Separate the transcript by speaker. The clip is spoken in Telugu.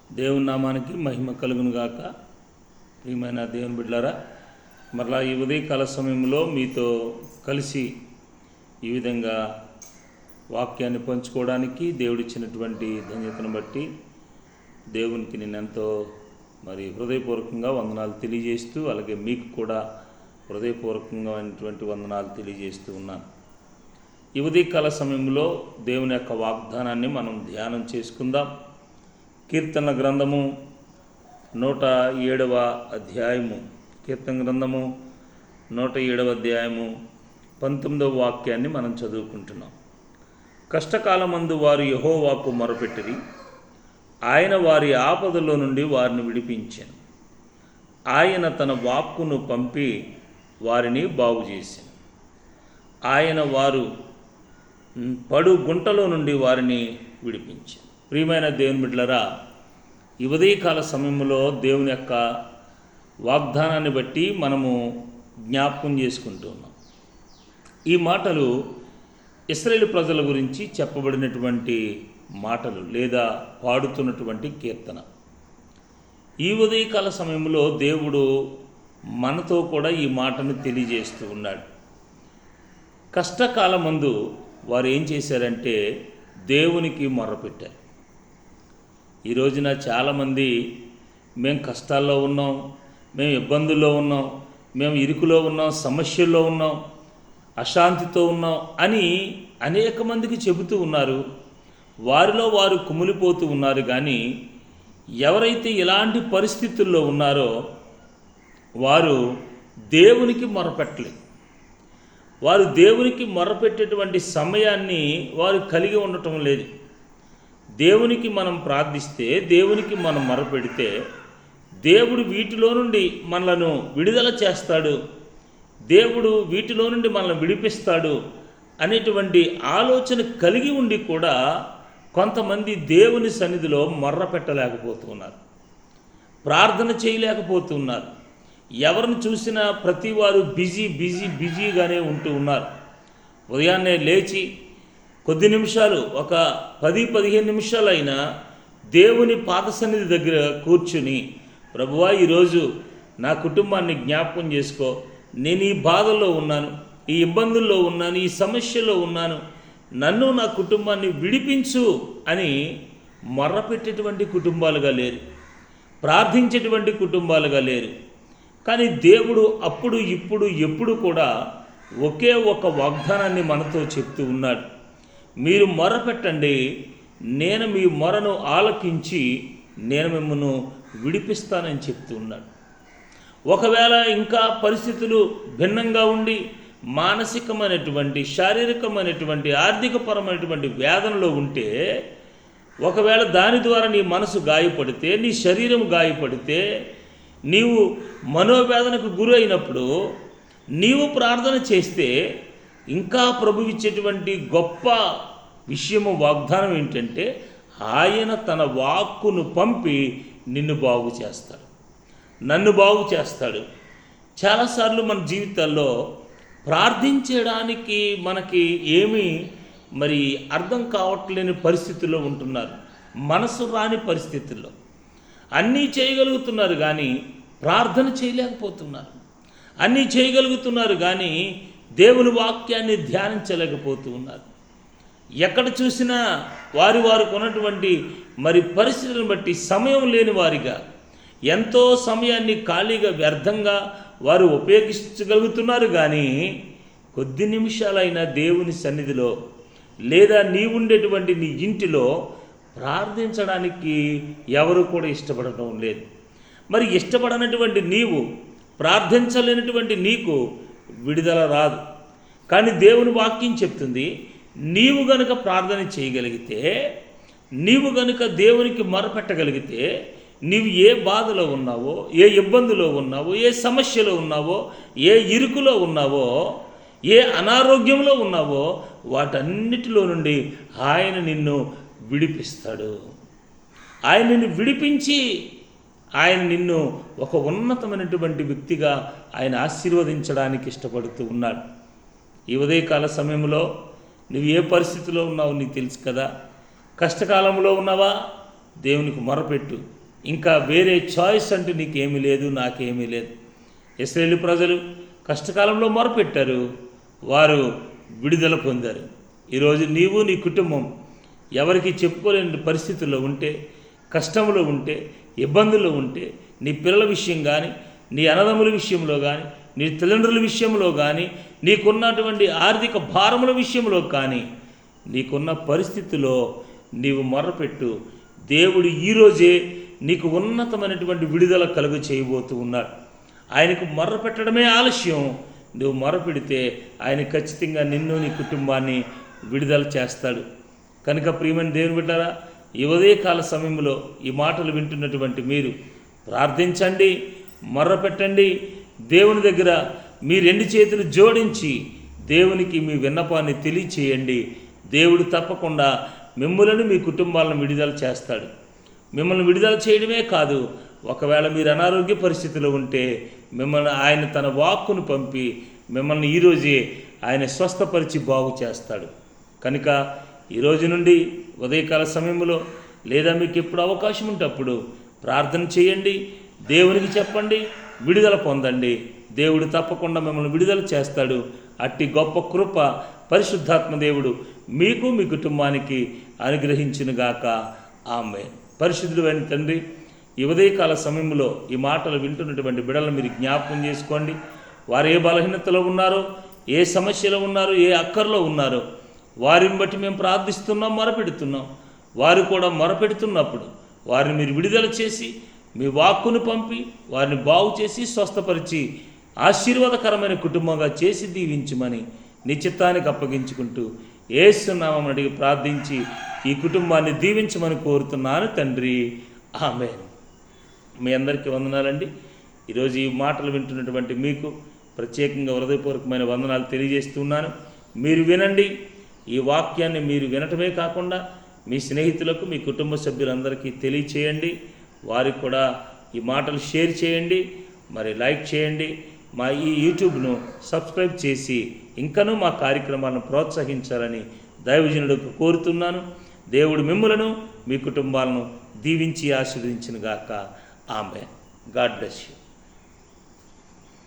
Speaker 1: దేవుని నామానికి మహిమ కలుగును గాక. ప్రియమైన దేవుని బిడ్డలారా, మరలా ఈ ఉదయకాల సమయంలో మీతో కలిసి ఈ విధంగా వాక్యాన్ని పంచుకోవడానికి దేవుడిచ్చినటువంటి ధన్యతను బట్టి దేవునికి నేనెంతో హృదయపూర్వకంగా వందనాలు తెలియజేస్తూ, అలాగే మీకు కూడా హృదయపూర్వకంగా వందనాలు తెలియజేస్తూ ఉన్నాను. ఈ ఉదయకాల సమయంలో దేవుని యొక్క వాగ్దానాన్ని మనం ధ్యానం చేసుకుందాం. కీర్తన గ్రంథము 107వ అధ్యాయము, కీర్తన గ్రంథము 107వ అధ్యాయము 19వ వాక్యాన్ని మనం చదువుకుంటున్నాం. కష్టకాలమందు వారు యెహోవాకు మొరపెట్టిరి, ఆయన వారి ఆపదలో నుండి వారిని విడిపించాను. ఆయన తన వాక్కును పంపి వారిని బాగు చేశాను. ఆయన వారు పడు గుంటలో నుండి వారిని విడిపించాను. ప్రియమైన దేవుని బిడ్డలారా, ఈ ఉదయకాల సమయంలో దేవుని యొక్క వాగ్దానాన్ని బట్టి మనము జ్ఞాపకం చేసుకుంటూ ఉన్నాం. ఈ మాటలు ఇశ్రాయేలు ప్రజల గురించి చెప్పబడినటువంటి మాటలు లేదా పాడుతున్నటువంటి కీర్తన. ఈ ఉదయకాల సమయంలో దేవుడు మనతో కూడా ఈ మాటను తెలియజేస్తూ ఉన్నాడు. కష్టకాలమందు వారు ఏం చేశారంటే దేవునికి మొర్రపెట్టారు. ఈ రోజున చాలామంది మేము కష్టాల్లో ఉన్నాం, మేము ఇబ్బందుల్లో ఉన్నాం, మేము ఇరుకులో ఉన్నాం, సమస్యల్లో ఉన్నాం, అశాంతితో ఉన్నాం అని అనేక మందికి చెబుతూ ఉన్నారు. వారిలో వారు కుమిలిపోతూ ఉన్నారు. కానీ ఎవరైతే ఇలాంటి పరిస్థితుల్లో ఉన్నారో వారు దేవునికి మొరపెట్టలేదు. వారు దేవునికి మొరపెట్టేటువంటి సమయాన్ని వారు కలిగి ఉండటం లేదు. దేవునికి మనం ప్రార్థిస్తే, దేవునికి మనం మొరపెడితే దేవుడు వీటిలో నుండి మనలను విడుదల చేస్తాడు, దేవుడు వీటిలో నుండి మనల్ని విడిపిస్తాడు అనేటువంటి ఆలోచన కలిగి ఉండి కూడా కొంతమంది దేవుని సన్నిధిలో మొర్ర పెట్టలేకపోతున్నారు, ప్రార్థన చేయలేకపోతున్నారు. ఎవరిని చూసినా ప్రతి వారు బిజీగానే ఉంటూ ఉన్నారు. ఉదయాన్నే లేచి కొద్ది నిమిషాలు, ఒక 10-15 నిమిషాలైనా దేవుని పాద సన్నిధి దగ్గర కూర్చుని, ప్రభువా ఈరోజు నా కుటుంబాన్ని జ్ఞాపకం చేసుకో, నేను ఈ బాధల్లో ఉన్నాను, ఈ ఇబ్బందుల్లో ఉన్నాను, ఈ సమస్యలో ఉన్నాను, నన్ను నా కుటుంబాన్ని విడిపించు అని మొర్రపెట్టేటువంటి కుటుంబాలుగా లేరు, ప్రార్థించేటువంటి కుటుంబాలుగా లేరు. కానీ దేవుడు అప్పుడు ఇప్పుడు ఎప్పుడు కూడా ఒకే ఒక వాగ్దానాన్ని మనతో చెప్తూ ఉన్నాడు. మీరు మొరపెట్టండి, నేను మీ మొరను ఆలకించి నేను మిమ్మల్ని విడిపిస్తానని చెప్తూ ఉన్నాడు. ఒకవేళ ఇంకా పరిస్థితులు భిన్నంగా ఉండి మానసికమైనటువంటి, శారీరకమైనటువంటి, ఆర్థికపరమైనటువంటి వేదనలో ఉంటే, ఒకవేళ దాని ద్వారా నీ మనసు గాయపడితే, నీ శరీరం గాయపడితే, నీవు మనోవేదనకు గురి అయినప్పుడు నీవు ప్రార్థన చేస్తే ఇంకా ప్రభు ఇచ్చేటువంటి గొప్ప విషయము, వాగ్దానం ఏంటంటే ఆయన తన వాక్కును పంపి నిన్ను బాగు చేస్తాడు, నన్ను బాగు చేస్తాడు. చాలాసార్లు మన జీవితాల్లో ప్రార్థించడానికి మనకి ఏమీ అర్థం కావట్లేని పరిస్థితుల్లో ఉంటున్నారు. మనసు రాని పరిస్థితుల్లో అన్నీ చేయగలుగుతున్నారు కానీ ప్రార్థన చేయలేకపోతున్నారు. అన్నీ చేయగలుగుతున్నారు కానీ దేవుని వాక్యాన్ని ధ్యానించలేకపోతూ ఉన్నారు. ఎక్కడ చూసినా వారికి ఉన్నటువంటి పరిస్థితులను బట్టి సమయం లేని వారిగా, ఎంతో సమయాన్ని ఖాళీగా వ్యర్థంగా వారు ఉపయోగించగలుగుతున్నారు. కానీ కొద్ది నిమిషాలైనా దేవుని సన్నిధిలో లేదా నీవుండేటువంటి నీ ఇంటిలో ప్రార్థించడానికి ఎవరు కూడా ఇష్టపడటం లేదు. ఇష్టపడనటువంటి నీవు, ప్రార్థించలేనటువంటి నీకు విడుదల రాదు. కానీ దేవుని వాక్యం చెప్తుంది, నీవు గనుక ప్రార్థన చేయగలిగితే, నీవు గనుక దేవునికి మొరపెట్టగలిగితే, నీవు ఏ బాధలో ఉన్నావో, ఏ ఇబ్బందిలో ఉన్నావో, ఏ సమస్యలో ఉన్నావో, ఏ ఇరుకులో ఉన్నావో, ఏ అనారోగ్యంలో ఉన్నావో వాటన్నిటిలో నుండి ఆయన నిన్ను విడిపిస్తాడు. ఆయన నిన్ను విడిపించి ఆయన నిన్ను ఒక ఉన్నతమైనటువంటి వ్యక్తిగా ఆయన ఆశీర్వదించడానికి ఇష్టపడుతూ ఉన్నాడు. ఈ ఉదయకాల సమయంలో నువ్వు ఏ పరిస్థితిలో ఉన్నావో నీకు తెలుసు కదా. కష్టకాలంలో ఉన్నావా? దేవునికి మొరపెట్టు. ఇంకా వేరే చాయిస్ అంటూ నీకేమీ లేదు, నాకేమీ లేదు. ఇశ్రాయేలు ప్రజలు కష్టకాలంలో మొరపెట్టారు, వారు విడుదల పొందారు. ఈరోజు నీవు నీ కుటుంబం ఎవరికి చెప్పుకోలేని పరిస్థితుల్లో ఉంటే, కష్టంలో ఉంటే, ఇబ్బందుల్లో ఉంటే, నీ పిల్లల విషయం కానీ, నీ అన్నదమ్ముల విషయంలో కానీ, నీ తల్లిదండ్రుల విషయంలో కానీ, నీకున్నటువంటి ఆర్థిక భారముల విషయంలో కానీ, నీకున్న పరిస్థితిలో నీవు మొర్రపెట్టు. దేవుడు ఈరోజే నీకు ఉన్నతమైనటువంటి విడుదల కలుగు చేయబోతూ ఉన్నాడు. ఆయనకు మొర్రపెట్టడమే ఆలస్యం. నువ్వు మొర్రపెడితే ఆయన ఖచ్చితంగా నిన్ను నీ కుటుంబాన్ని విడుదల చేస్తాడు. కనుక ప్రియమైన దేవుని బిడ్డలారా, ఈ ఉదయకాల సమయంలో ఈ మాటలు వింటున్నటువంటి మీరు ప్రార్థించండి, మొర్రపెట్టండి. దేవుని దగ్గర మీ 2 చేతులు జోడించి దేవునికి మీ విన్నపాన్ని తెలియచేయండి. దేవుడు తప్పకుండా మిమ్మల్ని మీ కుటుంబాలను విడుదల చేస్తాడు. మిమ్మల్ని విడుదల చేయడమే కాదు, ఒకవేళ మీరు అనారోగ్య పరిస్థితిలో ఉంటే మిమ్మల్ని ఆయన తన వాక్కును పంపి మిమ్మల్ని ఈరోజే ఆయన స్వస్థపరిచి బాగు చేస్తాడు. కనుక ఈరోజు నుండి ఉదయకాల సమయంలో లేదా మీకు ఎప్పుడు అవకాశం ఉంటే అప్పుడు ప్రార్థన చేయండి, దేవునికి చెప్పండి, విడుదల పొందండి. దేవుడు తప్పకుండా మిమ్మల్ని విడుదల చేస్తాడు. అట్టి గొప్ప కృప పరిశుద్ధాత్మ దేవుడు మీకు మీ కుటుంబానికి అనుగ్రహించునుగాక. ఆమేన్. పరిశుద్ధుడైన తండ్రి, ఈ ఉదయకాల సమయంలో ఈ మాటలు వింటున్నటువంటి బిడ్డలను మీరు జ్ఞాపకం చేసుకోండి. వారు ఏ బలహీనతలో ఉన్నారో, ఏ సమస్యలో ఉన్నారో, ఏ అక్కర్లో ఉన్నారో వారిని బట్టి మేము ప్రార్థిస్తున్నాం, మొరపెడుతున్నాం. వారు కూడా మొరపెడుతున్నప్పుడు వారిని మీరు విడుదల చేసి మీ వాక్కును పంపి వారిని బాగు చేసి స్వస్థపరిచి ఆశీర్వాదకరమైన కుటుంబంగా చేసి దీవించమని నీ చిత్తానికి అప్పగించుకుంటూ యేసు నామమున అడిగి ప్రార్థించి ఈ కుటుంబాన్ని దీవించమని కోరుతున్నాను తండ్రి. ఆమేన్. మీ అందరికీ వందనాలండి. ఈరోజు ఈ మాటలు వింటున్నటువంటి మీకు ప్రత్యేకంగా హృదయపూర్వకమైన వందనాలు తెలియజేస్తున్నాను. మీరు వినండి. ఈ వాక్యాన్ని మీరు వినటమే కాకుండా మీ స్నేహితులకు, మీ కుటుంబ సభ్యులందరికీ తెలియచేయండి. వారికి కూడా ఈ మాటలు షేర్ చేయండి, మరి లైక్ చేయండి. మా ఈ యూట్యూబ్ను సబ్స్క్రైబ్ చేసి ఇంకనూ మా కార్యక్రమాలను ప్రోత్సహించాలని దైవజనుడికి కోరుతున్నాను. దేవుడు మిమ్ములను మీ కుటుంబాలను దీవించి ఆశీర్వదించునుగాక. ఆమేన్. God bless you.